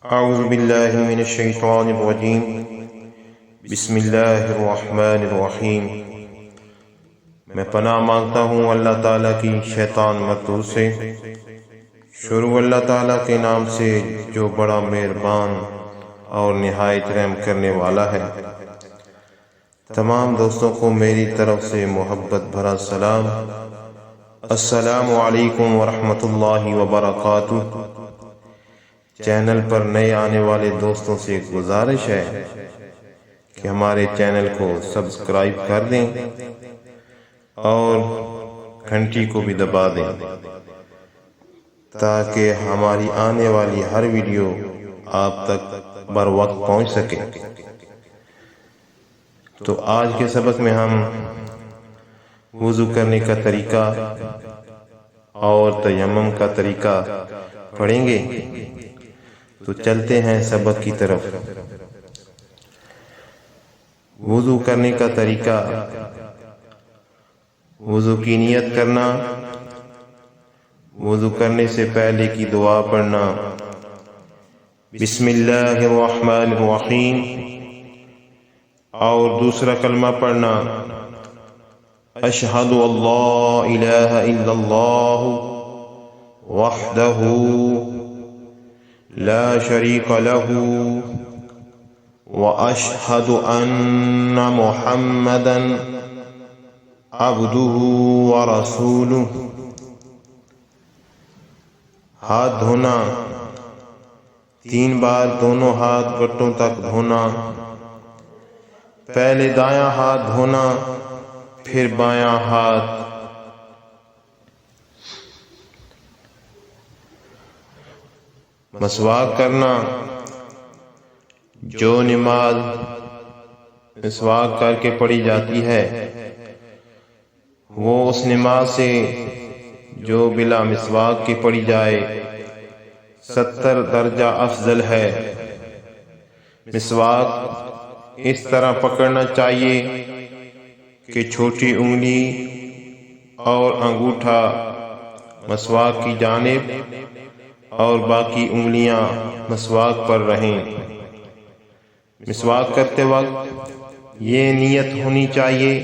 اعوذ باللہ من الشیطان الرجیم بسم اللہ الرحمن الرحیم۔ میں پناہ مانگتا ہوں اللہ تعالیٰ کی شیطان مردود سے۔ شروع اللہ تعالیٰ کے نام سے جو بڑا مہربان اور نہایت رحم کرنے والا ہے۔ تمام دوستوں کو میری طرف سے محبت بھرا سلام۔ السلام علیکم ورحمۃ اللہ وبرکاتہ۔ چینل پر نئے آنے والے دوستوں سے ایک گزارش ہے کہ ہمارے چینل کو سبسکرائب کر دیں اور گھنٹی کو بھی دبا دیں تاکہ ہماری آنے والی ہر ویڈیو آپ تک بر وقت پہنچ سکے۔ تو آج کے سبق میں ہم وضو کرنے کا طریقہ اور تیمم کا طریقہ پڑھیں گے۔ تو چلتے ہیں سبق کی طرف۔ وضو کرنے کا طریقہ: وضو کی نیت کرنا، وضو کرنے سے پہلے کی دعا پڑھنا، بسم اللہ الرحمن الرحیم، اور دوسرا کلمہ پڑھنا، اشہد ان لا الہ الا اللہ وحدہ لا شریک لہ واشہد ان محمدا عبدہ ورسولہ۔ ہاتھ دھونا، 3 بار دونوں ہاتھ گھٹنوں تک دھونا۔ پہلے دایاں ہاتھ دھونا، پھر بایاں ہاتھ۔ مسواک کرنا، جو نماز مسواک کر کے پڑھی جاتی ہے وہ اس نماز سے جو بلا مسواک کے پڑھی جائے 70 درجہ افضل ہے۔ مسواک اس طرح پکڑنا چاہیے کہ چھوٹی انگلی اور انگوٹھا مسواک کی جانب اور باقی انگلیاں مسواک پر رہیں۔ مسواک کرتے وقت یہ نیت ہونی چاہیے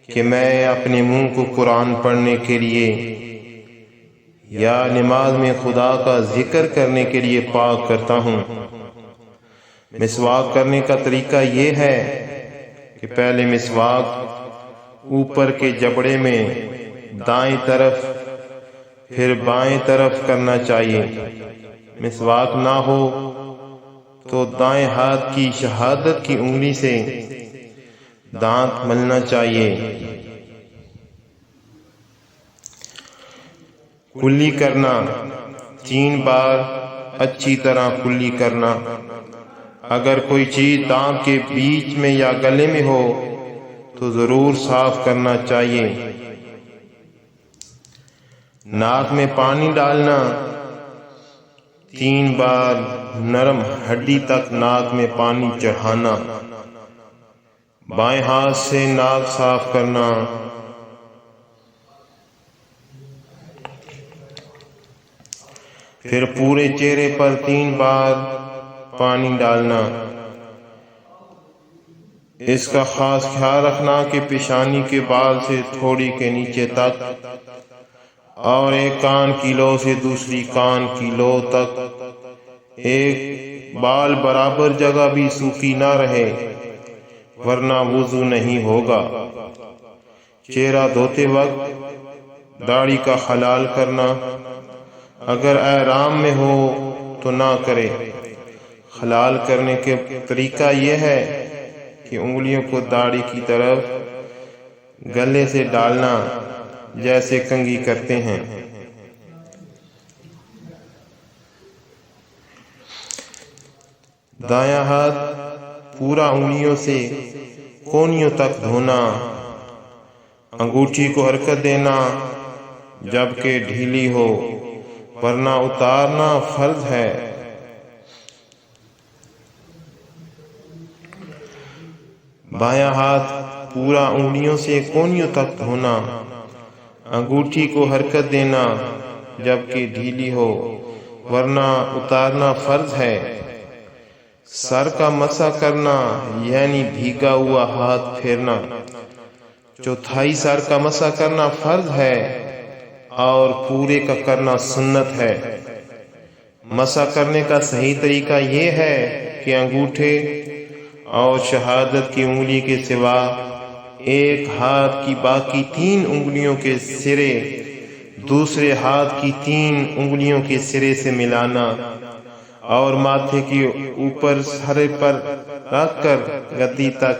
کہ میں اپنے منہ کو قرآن پڑھنے کے لیے یا نماز میں خدا کا ذکر کرنے کے لیے پاک کرتا ہوں۔ مسواک کرنے کا طریقہ یہ ہے کہ پہلے مسواک اوپر کے جبڑے میں دائیں طرف پھر بائیں طرف کرنا چاہیے۔ مسواک نہ ہو تو دائیں ہاتھ کی شہادت کی انگلی سے دانت ملنا چاہیے۔ کلی کرنا، 3 بار اچھی طرح کلی کرنا۔ اگر کوئی چیز دانت کے بیچ میں یا گلے میں ہو تو ضرور صاف کرنا چاہیے۔ ناک میں پانی ڈالنا، 3 بار نرم ہڈی تک ناک میں پانی چڑھانا۔ بائیں ہاتھ سے ناک صاف کرنا۔ پھر پورے چہرے پر 3 بار پانی ڈالنا۔ اس کا خاص خیال رکھنا کہ پیشانی کے بال سے تھوڑی کے نیچے تک اور ایک کان کی لو سے دوسری کان کی لو تک ایک بال برابر جگہ بھی سوکھی نہ رہے ورنہ وضو نہیں ہوگا۔ چہرہ دھوتے وقت داڑھی کا خلال کرنا، اگر احرام میں ہو تو نہ کرے۔ خلال کرنے کے طریقہ یہ ہے کہ انگلیوں کو داڑھی کی طرف گلے سے ڈالنا جیسے کنگھی کرتے ہیں۔ دایاں ہاتھ پورا انگلیوں سے کونیوں تک دھونا۔ انگوٹھی کو حرکت دینا جبکہ ڈھیلی ہو ورنہ اتارنا فرض ہے۔ بایاں ہاتھ پورا انگلیوں سے کونیوں تک دھونا۔ انگوٹھی کو حرکت دینا جبکہ ڈھیلی ہو ورنہ اتارنا فرض ہے۔ سر کا مسح کرنا یعنی بھیگا ہوا ہاتھ پھیرنا، چوتھائی سر کا مسح کرنا فرض ہے اور پورے کا کرنا سنت ہے۔ مسح کرنے کا صحیح طریقہ یہ ہے کہ انگوٹھے اور شہادت کی انگلی کے سوا ایک ہاتھ کی باقی 3 انگلیوں کے سرے دوسرے ہاتھ کی 3 انگلیوں کے سرے سے ملانا اور ماتھے کے اوپر سرے پر رکھ کر گدی تک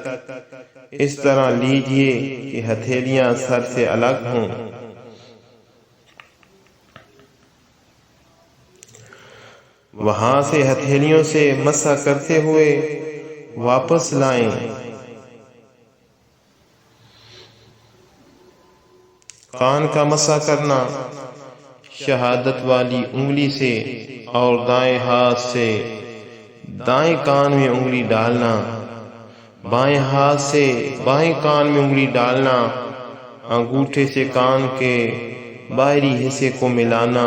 اس طرح لیجئے کہ ہتھیلیاں سر سے الگ ہوں۔ وہاں سے ہتھیلیوں سے مسح کرتے ہوئے واپس لائیں۔ کان کا مسح کرنا شہادت والی انگلی سے اور دائیں ہاتھ سے دائیں کان میں انگلی ڈالنا، بائیں ہاتھ سے بائیں کان میں انگلی ڈالنا، انگوٹھے سے کان کے باہری حصے کو ملانا،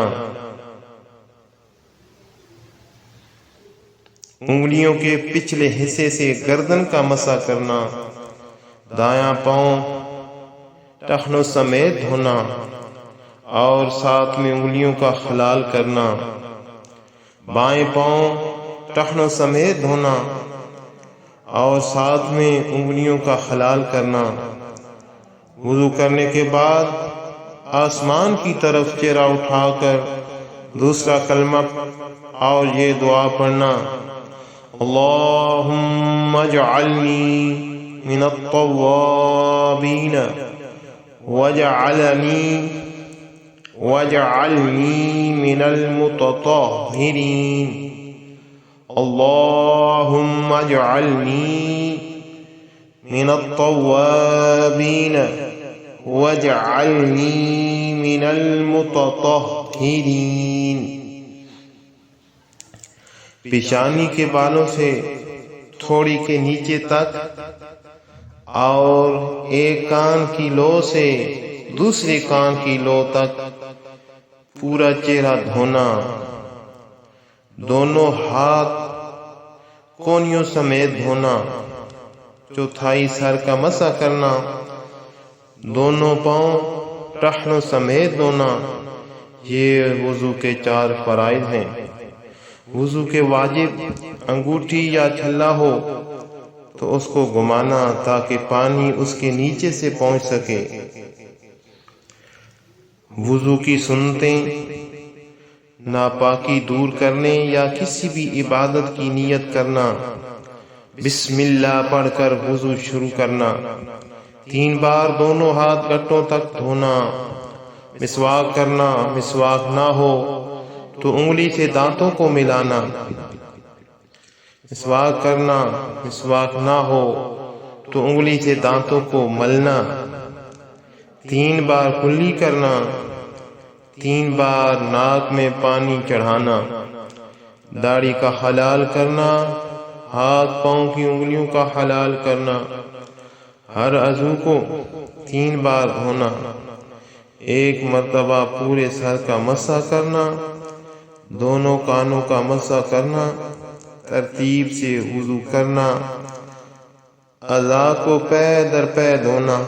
انگلیوں کے پچھلے حصے سے گردن کا مسح کرنا، دایاں پاؤں ٹخنوں سمیت دھونا اور ساتھ میں انگلیوں کا خلال کرنا، بائیں پاؤں ٹخنوں سمیت دھونا اور ساتھ میں انگلیوں کا خلال کرنا۔ وضو کرنے کے بعد آسمان کی طرف چہرہ اٹھا کر دوسرا کلمہ اور یہ دعا پڑھنا: اللہم اجعلنی من التوابین واجعلنی من المتطہرین۔ اللہم اجعلنی من التوابین واجعلنی من المتطہرین۔ پیشانی کے بالوں سے تھوڑی کے نیچے تک اور ایک کان کی لو سے دوسرے کان کی لو تک پورا چہرہ دھونا، دونوں ہاتھ کونیوں سمیت دھونا، چوتھائی سر کا مسح کرنا، دونوں پاؤں ٹخنوں سمیت دھونا۔ یہ وضو کے 4 فرائض ہیں۔ وضو کے واجب انگوٹھی یا چھلا ہو تو اس کو گھمانا تاکہ پانی اس کے نیچے سے پہنچ سکے۔ وضو کی سنتیں: ناپاکی دور کرنے یا کسی بھی عبادت کی نیت کرنا، بسم اللہ پڑھ کر وضو شروع کرنا، 3 بار دونوں ہاتھ گھٹنوں تک دھونا، مسواک کرنا، مسواک نہ ہو تو انگلی سے دانتوں کو ملانا، مسواک کرنا، مسواک نہ ہو تو انگلی سے دانتوں کو ملنا، 3 بار کلی کرنا، 3 بار ناک میں پانی چڑھانا، داڑھی کا حلال کرنا، ہاتھ پاؤں کی انگلیوں کا حلال کرنا، ہر عضو کو 3 بار دھونا، 1 مرتبہ پورے سر کا مسح کرنا، دونوں کانوں کا مسح کرنا، ترتیب سے وضو کرنا، اعضاء کو پے در پے دھونا،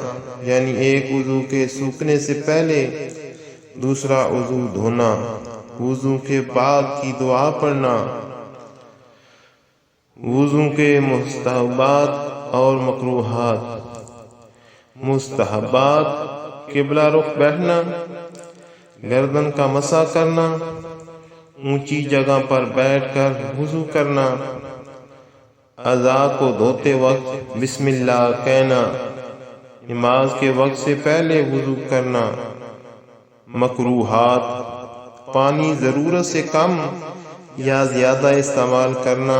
یعنی ایک عضو کے سوکھنے سے پہلے دوسرا عضو دھونا، وضو کے بعد کی دعا پڑھنا۔ وضو کے مستحبات اور مکروہات: مستحبات: قبلہ رخ بیٹھنا، گردن کا مسح کرنا، اونچی جگہ پر بیٹھ کر وضو کرنا، اعضاء کو دھوتے وقت بسم اللہ کہنا، نماز کے وقت سے پہلے وضو کرنا۔ مکروہات: پانی ضرورت سے کم یا زیادہ استعمال کرنا،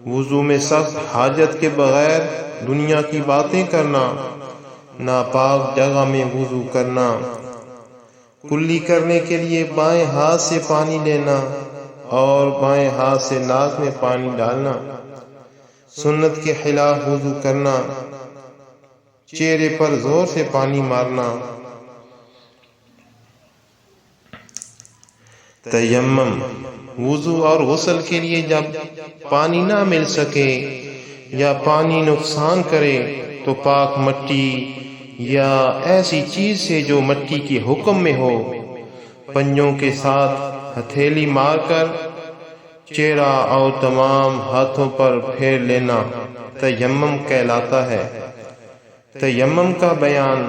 وضو میں سخت حاجت کے بغیر دنیا کی باتیں کرنا، ناپاک جگہ میں وضو کرنا، کلی کرنے کے لیے بائیں ہاتھ سے پانی لینا اور بائیں ہاتھ سے ناک میں پانی ڈالنا، سنت کے خلاف وضو کرنا، چہرے پر زور سے پانی مارنا۔ تیمم وضو اور غسل کے لیے جب پانی نہ مل سکے یا پانی نقصان کرے تو پاک مٹی یا ایسی چیز سے جو مٹی کے حکم میں ہو پنجوں کے ساتھ ہتھیلی مار کر چہرہ اور تمام ہاتھوں پر پھیر لینا تیمم کہلاتا ہے۔ تیمم کا بیان۔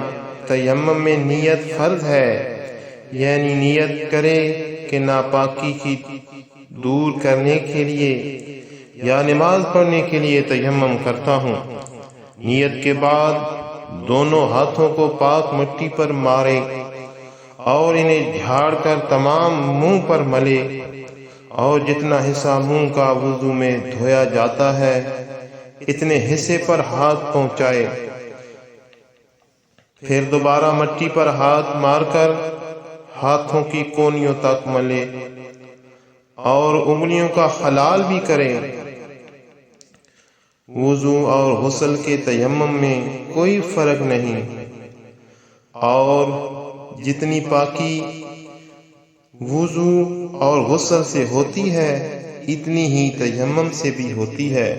تیمم میں نیت فرض ہے، یعنی نیت کرے کہ ناپاکی کی دور کرنے کے لیے یا نماز پڑھنے کے لیے تیمم کرتا ہوں۔ نیت کے بعد دونوں ہاتھوں کو پاک مٹی پر مارے اور انہیں جھاڑ کر تمام منہ پر ملے اور جتنا حصہ منہ کا وضو میں دھویا جاتا ہے اتنے حصے پر ہاتھ پہنچائے، پھر دوبارہ مٹی پر ہاتھ مار کر ہاتھوں کی کونیوں تک ملے اور انگلیوں کا خلال بھی کرے۔ وضو اور غسل کے تیمم میں کوئی فرق نہیں، اور جتنی پاکی وضو اور غسل سے ہوتی ہے اتنی ہی تیمم سے بھی ہوتی ہے۔